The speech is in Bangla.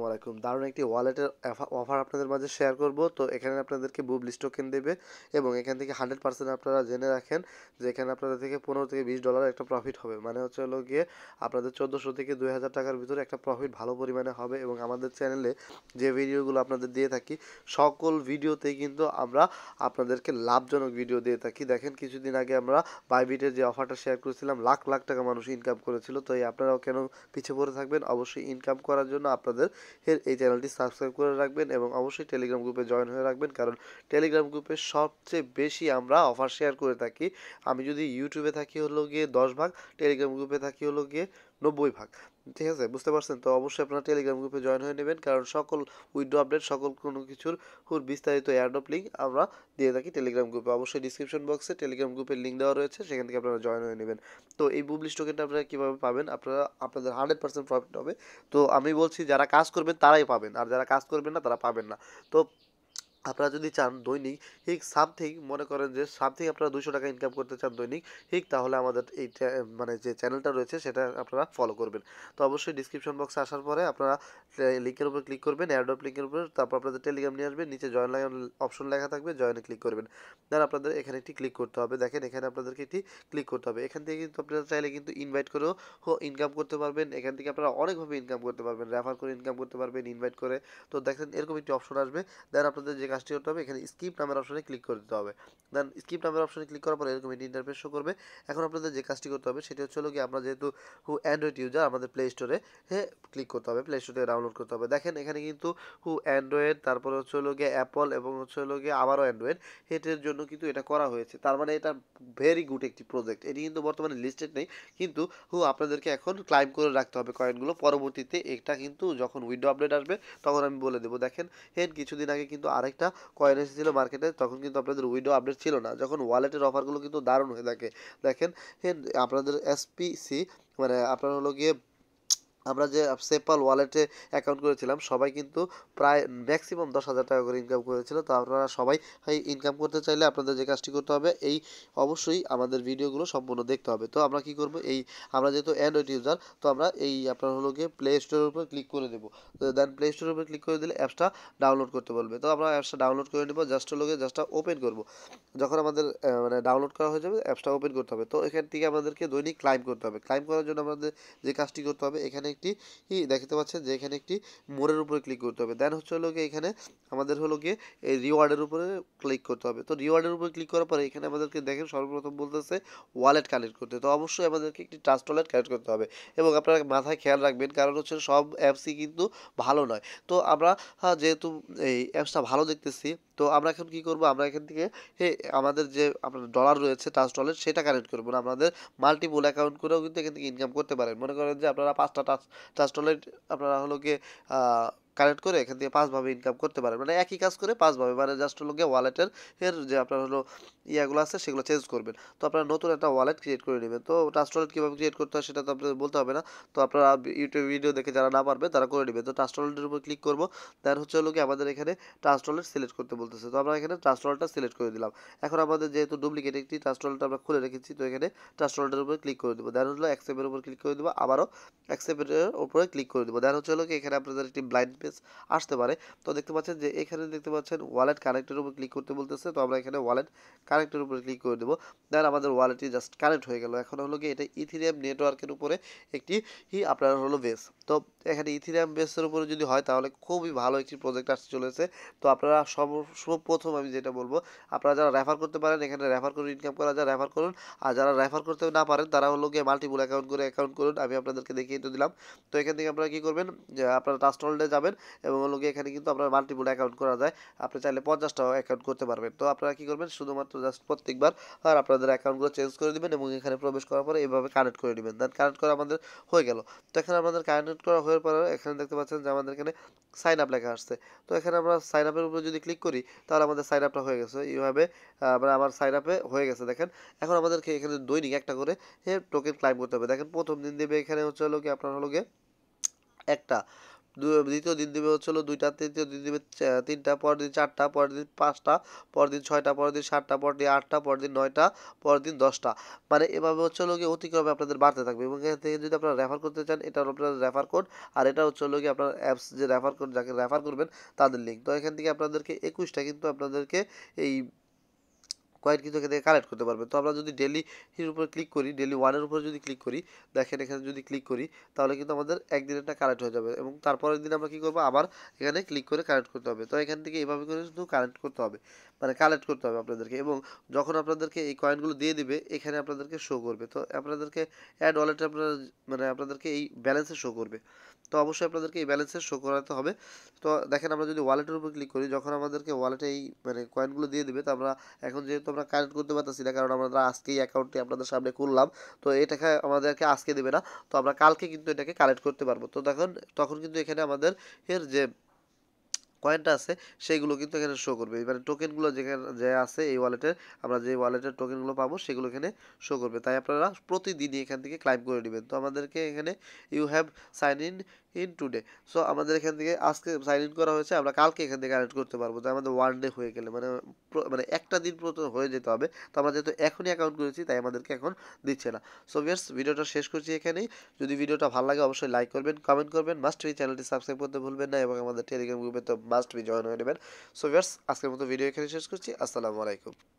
ওয়ালাইকুম দারুণ একটি ওয়ালেটের অফার আপনাদের মাঝে শেয়ার করব। তো এখানে আপনাদেরকে বুবলিস টোকেন দেবে এবং এখান থেকে 100% আপনারা জেনে রাখেন যে এখানে আপনাদের থেকে $15 থেকে $20 একটা প্রফিট হবে। মানে হচ্ছে হলো গিয়ে আপনাদের 1400 থেকে 2000 টাকার ভিতরে একটা প্রফিট ভালো পরিমাণে হবে। এবং আমাদের চ্যানেলে যে ভিডিওগুলো আপনাদের দিয়ে থাকি সকল ভিডিওতেই কিন্তু আমরা আপনাদেরকে লাভজনক ভিডিও দিয়ে থাকি। দেখেন কিছুদিন আগে আমরা বাইবিটের যে অফারটা শেয়ার করেছিলাম, লাখ লাখ টাকা মানুষ ইনকাম করেছিল। তো এই আপনারাও কেন পিছিয়ে পড়ে থাকবেন? অবশ্যই ইনকাম করার জন্য আপনাদের এই চ্যানেলটি সাবস্ক্রাইব করে রাখবেন এবং অবশ্যই টেলিগ্রাম গ্রুপে জয়েন হয়ে রাখবেন, কারণ টেলিগ্রাম গ্রুপে সবচেয়ে বেশি আমরা অফার শেয়ার করে থাকি। আমি যদি ইউটিউবে থাকি হলো গিয়ে 10 ভাগ, টেলিগ্রাম গ্রুপে থাকি হলো গিয়ে 90 ভাগ। ঠিক আছে, বুঝতে পারছেন? তো অবশ্যই আপনারা টেলিগ্রাম গ্রুপে জয়েন হয়ে নেবেন, কারণ সকল উইথড্র আপডেট সকল কোনো কিছুর বিস্তারিত এয়ারড্রপ লিঙ্ক আমরা দিয়ে থাকি টেলিগ্রাম গ্রুপে। অবশ্যই ডিসক্রিপশন বক্সে টেলিগ্রাম গ্রুপের লিঙ্ক দেওয়া রয়েছে, সেখান থেকে আপনারা জয়েন হয়ে নেবেন। তো এই বুবলিশ টোকেনটা আপনারা কীভাবে পাবেন? আপনারা আপনাদের 100% প্রফিট হবে। তো আমি বলছি যারা কাজ করবেন তারাই পাবেন, আর যারা কাজ করবেন না তারা পাবেন না। তো আপনারা যদি চান দৈনিক সামথিং, মনে করেন যে সামথিং আপনারা 200 টাকা ইনকাম করতে চান দৈনিক তাহলে আমাদের এই মানে যে চ্যানেলটা রয়েছে সেটা আপনারা ফলো করবেন। তো অবশ্যই ডিসক্রিপশন বক্সে আসার পরে আপনারা লিঙ্কের উপর ক্লিক করবেন, এয়ারড্রপ লিঙ্কের উপর, তারপর আপনাদের টেলিগ্রাম নিয়ে আসবেন, নিচে জয়েন অপশন লেখা থাকবে, জয়েনে ক্লিক করবেন। দেন আপনাদের এখানে একটি ক্লিক করতে হবে। দেখেন এখানে আপনাদেরকে একটি ক্লিক করতে হবে। এখান থেকে কিন্তু আপনারা চাইলে কিন্তু ইনভাইট করেও ইনকাম করতে পারবেন। এখান থেকে আপনারা অনেকভাবে ইনকাম করতে পারবেন, রেফার করে ইনকাম করতে পারবেন, ইনভাইট করে। তো দেখেন এরকম একটি অপশন আসবে। দেন আপনাদের যে কাজটি করতে হবে, এখানে স্কিপ নামের অপশনে ক্লিক করে দিতে হবে। দেন স্কিপ নামের অপশনে ক্লিক করার পরে এরকম একটি ইন্টারফেস শো করবে। এখন আপনাদের যে কাজটি করতে হবে সেটি হচ্ছে হলো কি, আমরা যেহেতু অ্যান্ড্রয়েড ইউজার, আমাদের প্লে স্টোরে ক্লিক করতে হবে, প্লে স্টোর থেকে ডাউনলোড করতে হবে। দেখেন এখানে কিন্তু অ্যান্ড্রয়েড, তারপরে হচ্ছে হলো গিয়ে অ্যাপল এবং হচ্ছে হলো গিয়ে আবারও অ্যান্ড্রয়েড, এটার জন্য কিন্তু এটা করা হয়েছে। তার মানে এটা ভেরি গুড একটি প্রজেক্ট। এটি কিন্তু বর্তমানে লিস্টেড নেই, কিন্তু আপনাদেরকে এখন ক্লাইম করে রাখতে হবে কয়েনগুলো। পরবর্তীতে এটা কিন্তু যখন উইন্ডো আপডেট আসবে তখন আমি বলে দেবো। দেখেন কিছুদিন আগে কিন্তু আরেকটা কয়েন এসেছিল মার্কেটে, তখন কিন্তু আপনাদের উইডো আপডেট ছিল না, যখন ওয়ালেটের অফারগুলো কিন্তু দারুণ হয়ে থাকে। দেখেন আপনাদের এসপিসি, মানে আপনার হলো গিয়ে আমরা যে সেপাল ওয়ালেটে অ্যাকাউন্ট করেছিলাম সবাই কিন্তু প্রায় ম্যাক্সিমাম 10,000 টাকা করে ইনকাম করেছিল। তো আপনারা সবাই ইনকাম করতে চাইলে আপনাদের যে কাজটি করতে হবে, অবশ্যই আমাদের ভিডিওগুলো সম্পূর্ণ দেখতে হবে। তো আমরা কি করব, আমরা যেহেতু অ্যান্ড্রয়েড ইউজার, তো আমরা আপনার হলো গিয়ে প্লে স্টোরের উপর ক্লিক করে দেবো। দেন প্লে স্টোরের উপর ক্লিক করে দিলে অ্যাপসটা ডাউনলোড করতে বলবে। তো আমরা অ্যাপসটা ডাউনলোড করে নেব, জাস্ট হলো গিয়ে জাস্টটা ওপেন করব। যখন আমাদের মানে ডাউনলোড করা হয়ে যাবে, অ্যাপসটা ওপেন করতে হবে। তো এখান থেকে আমাদেরকে দৈনিক ক্লাইম করতে হবে। ক্লাইম করার জন্য আমাদের যে কাজটি করতে হবে, এখানে একটি দেখতে পাচ্ছেন যে এখানে একটি মোড়ের উপরে ক্লিক করতে হবে। দেন হচ্ছে হলো গিয়ে এখানে আমাদের হলো গিয়ে এই রিওয়ার্ডের উপরে ক্লিক করতে হবে। তো রিওয়ার্ডের উপরে ক্লিক করার পরে এখানে আমাদেরকে দেখেন সর্বপ্রথম বলতেছে ওয়ালেট কানেক্ট করতে। তো অবশ্যই আমাদেরকে একটি ট্রাস্ট ওয়ালেট কানেক্ট করতে হবে এবং আপনারা মাথায় খেয়াল রাখবেন, কারণ হচ্ছে সব অ্যাপসই কিন্তু ভালো নয়। তো আমরা যেহেতু এই অ্যাপসটা ভালো দেখতেছি, তো আমরা এখন কি করব, আমরা এখান থেকে আমাদের যে আপনার ডলার রয়েছে ট্রাস্ট ওয়ালেট সেটা কানেক্ট করবো না, আমাদের মাল্টিপল অ্যাকাউন্ট করেও কিন্তু এখান থেকে ইনকাম করতে পারেন। মনে করেন যে আপনারা 5টা ট্রাস্ট ওয়ালেট আপনারা হলো গিয়ে কানেক্ট করে এখান থেকে 5ভাবে ইনকাম করতে পারেন। মানে একই কাজ করে 5ভাবে, মানে জাস্ট হলো গিয়ে ওয়ালেটের যে আপনার হলো ইয়াগুলো আছে সেগুলো চেঞ্জ করবেন। তো আপনারা নতুন একটা ওয়ালেট ক্রিয়েট করে নেবেন। তো ট্রাস্ট ওয়ালেট কীভাবে ক্রিয়েট করতে হয় সেটা তো আপনাদের বলতে হবে না। তো আপনারা ইউটিউব ভিডিও দেখে যারা না পারবে তারা করে নেবেন। তো ট্রাস্ট ওয়ালেটের উপর ক্লিক করবো। দেন হচ্ছে হলো গিয়ে আমাদের এখানে ট্রাস্ট ওয়ালেট সিলেক্ট করতে বলতেছে। তো আমরা এখানে ট্রাস্ট ওয়ালেটটা সিলেক্ট করে দিলাম। এখন আমাদের যেহেতু ডুপ্লিকেট একটি ট্রাস্ট ওয়ালেট আমরা খুলে রেখেছি, তো এখানে ট্রাস্ট ওয়ালেটের উপর ক্লিক করে দেবো। দেন হলো অ্যাকসেপ্টের উপর ক্লিক করে দেবো, আবারও অ্যাকসেপ্টের উপরে ক্লিক করে দেবো। দেন হচ্ছে হলো কি এখানে আপনাদের একটি ব্লাইন্ড পেজ আসতে পারে। তো দেখতে পাচ্ছেন যে এখানে দেখতে পাচ্ছেন ওয়ালেট কানেক্টের উপর ক্লিক করতে বলতেছে। তো আমরা এখানে ওয়ালেট কানেক্টের উপরে ক্লিক করে দেবো। দেন আমাদের ওয়ালেটটি জাস্ট কানেক্ট হয়ে গেল। এখন হলো কি এটা ইথিরিয়াম নেটওয়ার্কের উপরে একটি আপনার হলো বেস। তো এখানে ইথিরিয়াম বেসের উপরে যদি হয় তাহলে খুবই ভালো একটি প্রজেক্ট আসতে চলেছে। তো আপনারা সর্বপ্রথম আমি যেটা বলবো, আপনারা যারা রেফার করতে পারেন এখানে রেফার করে ইনকাম করা যায়, রেফার করুন। আর যারা রেফার করতে না পারেন তারা হলো গিয়ে মাল্টিপল অ্যাকাউন্ট করুন। আমি আপনাদেরকে দেখিয়ে তো দিলাম। তো এখান থেকে আপনারা কী করবেন, যে আপনারা ট্রাস্ট ওয়ালেটে যাবেন এবং হলো গিয়ে এখানে কিন্তু আপনার মাল্টিপল অ্যাকাউন্ট করা যায়। আপনি চাইলে 50টা অ্যাকাউন্ট করতে পারবেন। তো আপনারা কী করবেন, শুধুমাত্র জাস্ট প্রত্যেকবার আর আপনাদের অ্যাকাউন্টগুলো চেঞ্জ করে দেবেন এবং এখানে প্রবেশ করার পরে এভাবে কানেক্ট করে নেবেন। দেন কানেক্ট করা আমাদের হয়ে গেল। তো এখানে আমাদের কানেক্ট করা হয়ে পরে এখানে দেখতে পাচ্ছেন যে আমাদের এখানে সাইন আপ লেখা আসছে। তো এখানে আমরা সাইন আপের উপরে যদি ক্লিক করি তাহলে আমাদের সাইন আপটা হয়ে গেছে। এইভাবে মানে আমার সাইন আপে হয়ে গেছে। দেখেন এখন আমাদেরকে এখানে দৈনিক একটা করে টোকেন ক্লাইম করতে হবে। দেখেন প্রথম দিন দেবে এখানে হচ্ছে হলো কি আপনার হলো গিয়ে একটা, দ্বিতীয় দিন দিবে হচ্ছে হলো 2টা, তৃতীয় দিন দিবে 3টা, পরের দিন 4টা, পরের দিন 5টা, পরের দিন 6টা, পরের দিন 7টা, পরের দিন 8টা, পরের দিন 9টা, পরের দিন 10টা। মানে এভাবে হচ্ছে হলো গিয়ে অতিক্রমে আপনাদের বাড়তে থাকবে এবং এখান থেকে যদি আপনারা রেফার করতে চান এটা হলো আপনার রেফার কোড, আর এটা হচ্ছে হলো গিয়ে আপনার অ্যাপস যে রেফার কোড, যাকে রেফার করবেন তাদের লিঙ্ক। তো এখান থেকে আপনাদেরকে 21টা কিন্তু আপনাদেরকে এই কয়েন কিন্তু এখান থেকে কালেক্ট করতে পারবেন। তো আমরা যদি ডেলি এর উপর ক্লিক করি, ডেলি ওয়ানের উপর যদি ক্লিক করি, দেখেন এখানে যদি ক্লিক করি তাহলে কিন্তু আমাদের একদিনেরটা কালেক্ট হয়ে যাবে এবং তারপরের দিন আমরা কী করবো, আবার এখানে ক্লিক করে কালেক্ট করতে হবে। তো এখান থেকে এইভাবে করে শুধু কালেক্ট করতে হবে, মানে কালেক্ট করতে হবে আপনাদেরকে, এবং যখন আপনাদেরকে এই কয়েনগুলো দিয়ে দিবে এখানে আপনাদেরকে শো করবে। তো আপনাদেরকে অ্যাড ওয়ালেটে আপনার মানে আপনাদেরকে এই ব্যালেন্সে শো করবে। তো অবশ্যই আপনাদেরকে এই ব্যালেন্সে শো করাতে হবে। তো দেখেন আমরা যদি ওয়ালেটের উপর ক্লিক করি, যখন আমাদেরকে ওয়ালেটে এই মানে কয়েনগুলো দিয়ে দিবে, তো আমরা এখন যেহেতু আমরা কানেক্ট করতে পারতেছি না, কারণ আমরা আজকেই অ্যাকাউন্টটি আপনাদের সামনে খুললাম, তো এটাকে আমাদেরকে আজকে দেবে না, তো আমরা কালকে কিন্তু এটাকে কালেক্ট করতে পারবো। তো দেখুন তখন কিন্তু এখানে আমাদের এর যে কয়েনটা আছে সেইগুলো কিন্তু এখানে শো করবে, মানে টোকেনগুলো যেখানে যে আছে এই ওয়ালেটের, আমরা যে ওয়ালেটের টোকেনগুলো পাবো সেগুলো এখানে শো করবে। তাই আপনারা প্রতিদিনই এখান থেকে ক্লাইম করে নেবেন। তো আমাদেরকে এখানে you have sign in today, so আমাদের এখান থেকে আজকে সাইন ইন করা হয়েছে, আমরা কালকে এখান থেকে কানেক্ট করতে পারবো। তো আমাদের ওয়ান ডে হয়ে গেলে মানে মানে একটা দিন পুরো হয়ে যেতে হবে। তো আমরা যেহেতু এখনই অ্যাকাউন্ট করেছি তাই আমাদেরকে এখন দিচ্ছে না। সো ভিউয়ার্স, ভিডিওটা শেষ করছি এখানেই। যদি ভিডিওটা ভালো লাগে অবশ্যই লাইক করবেন, কমেন্ট করবেন, মাস্ট বি চ্যানেলটি সাবস্ক্রাইব করতে ভুলবেন না এবং আমাদের টেলিগ্রাম গ্রুপে তো মাস্ট বি জয়েন হয়ে নেবেন। সো ভিউয়ার্স, আজকের মতো ভিডিও এখানে শেষ করছি। আসসালামু আলাইকুম।